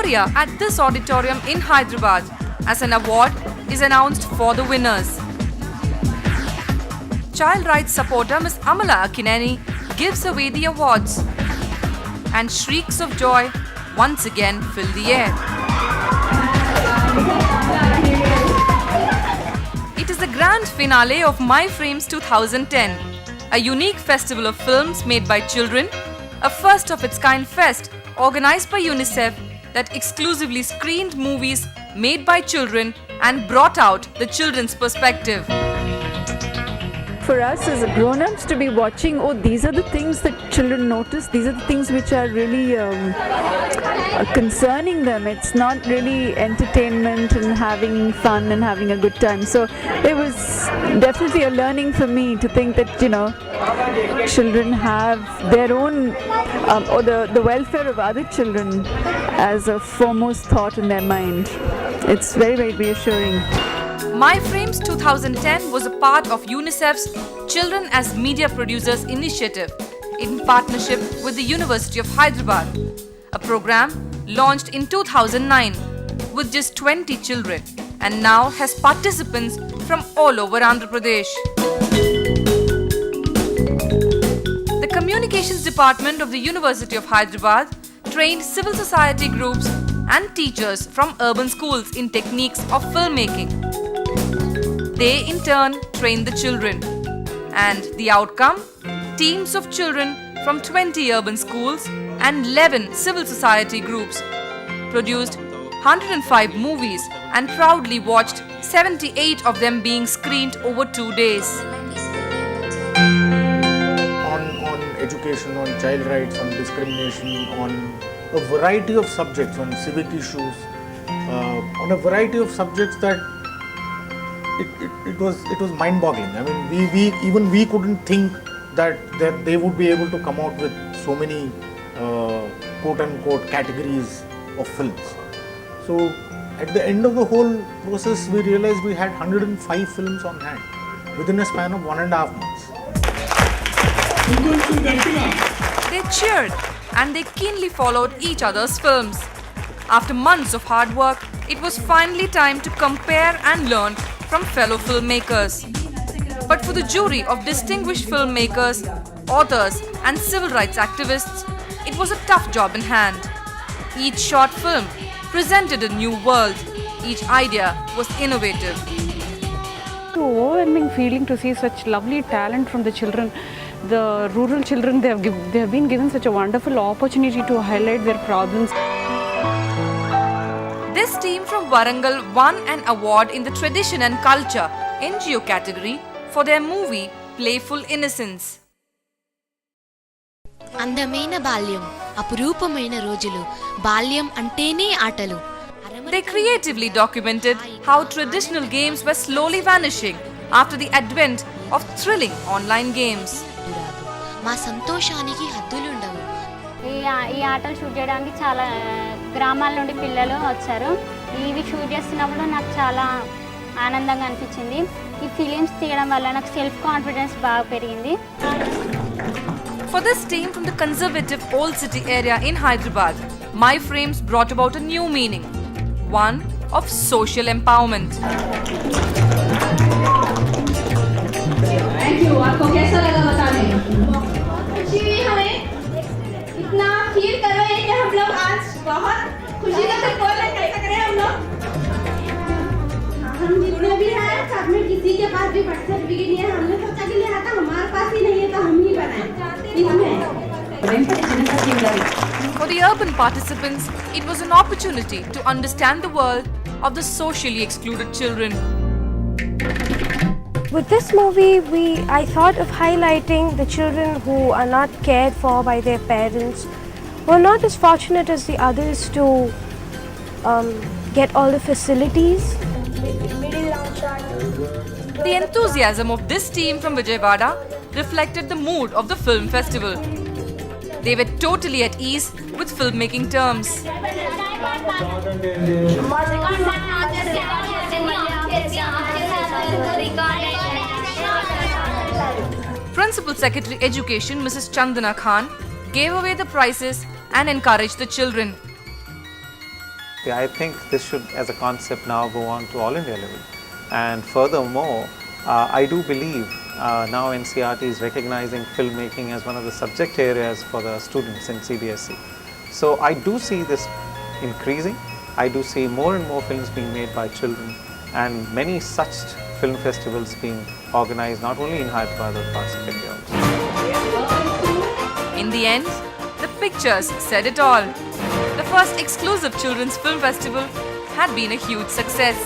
area at this auditorium in Hyderabad as an award is announced for the winners. Child rights supporter Ms. Amala Akineni gives away the awards, and shrieks of joy once again fill the air. It is the grand finale of My Frames 2010, a unique festival of films made by children, a first of its kind fest organized by UNICEF that exclusively screened movies made by children and brought out the children's perspective. For us as grown-ups to be watching, oh, these are the things that children notice, these are the things which are really concerning them. It's not really entertainment and having fun and having a good time. So it was definitely a learning for me to think that, you know, children have their own, or the welfare of other children as a foremost thought in their mind. It's very, very reassuring. My Frames 2010 was a part of UNICEF's Children as Media Producers initiative in partnership with the University of Hyderabad, a program launched in 2009 with just 20 children and now has participants from all over Andhra Pradesh. The Communications Department of the University of Hyderabad trained civil society groups and teachers from urban schools in techniques of filmmaking. They in turn trained the children, and the outcome? Teams of children from 20 urban schools and 11 civil society groups produced 105 movies and proudly watched 78 of them being screened over 2 days. On education, on child rights, on discrimination, on a variety of subjects, on civic issues, on a variety of subjects that it was mind-boggling. I mean, we couldn't think that they would be able to come out with so many quote-unquote categories of films. So at the end of the whole process, we realized we had 105 films on hand within a span of 1.5 months. They cheered and they keenly followed each other's films. After months of hard work, it was finally time to compare and learn from fellow filmmakers. But for the jury of distinguished filmmakers, authors and civil rights activists, it was a tough job in hand. Each short film presented a new world. Each idea was innovative. It's an overwhelming feeling to see such lovely talent from the children. The rural children, they have been given such a wonderful opportunity to highlight their problems. This team from Warangal won an award in the Tradition and Culture NGO category for their movie Playful Innocence. అందమైన బాల్యం అపురూపమైన రోజులు బాల్యం అంటేనే ఆటలు. They creatively documented how traditional games were slowly vanishing after the advent of thrilling online games. మా సంతోషానికి హద్దులుండవు. ఈ ఆటలు షూట్ చేయడానికి చాలా గ్రామాల నుండి పిల్లలు వచ్చారు. ఇవి షూట్ చేస్తున్నప్పుడు నాకు చాలా ఆనందంగా అనిపించింది. ఈ ఫిలిమ్స్ తీయడం వల్ల నాకు సెల్ఫ్ కాన్ఫిడెన్స్ బాగా పెరిగింది. For this team from the conservative Old City area in Hyderabad, My Frames brought about a new meaning, one of social empowerment. Thank you. आपको कैसा लगा बताने? खुशी हुई हमें इतना फील कर रहे हैं कि हम लोग आज बहुत खुशी से बोल रहे हैं हम लोग। हम जितने भी हैं सब में किसी के पास भी बर्थ सर्टिफिकेट नहीं है। हमने सोचा कि नहीं आता हमारे पास ही नहीं है तो हम ही बनाएं इसमें। For the urban participants, it was an opportunity to understand the world of the socially excluded children. With this movie, I thought of highlighting the children who are not cared for by their parents, who are not as fortunate as the others to get all the facilities. The enthusiasm of this team from Vijayawada reflected the mood of the film festival. They were totally at ease with filmmaking terms. Principal Secretary Education Mrs. Chandana Khan gave away the prizes and encouraged the children. Absolutely. I think this should, as a concept, now go on to all India level. And furthermore, I do believe now NCERT is recognizing filmmaking as one of the subject areas for the students in CBSE. So I do see this increasing. I do see more and more films being made by children, and many such film festivals being organized not only in Hyderabad but parts of India also. In the end, the pictures said it all. The first exclusive children's film festival had been a huge success.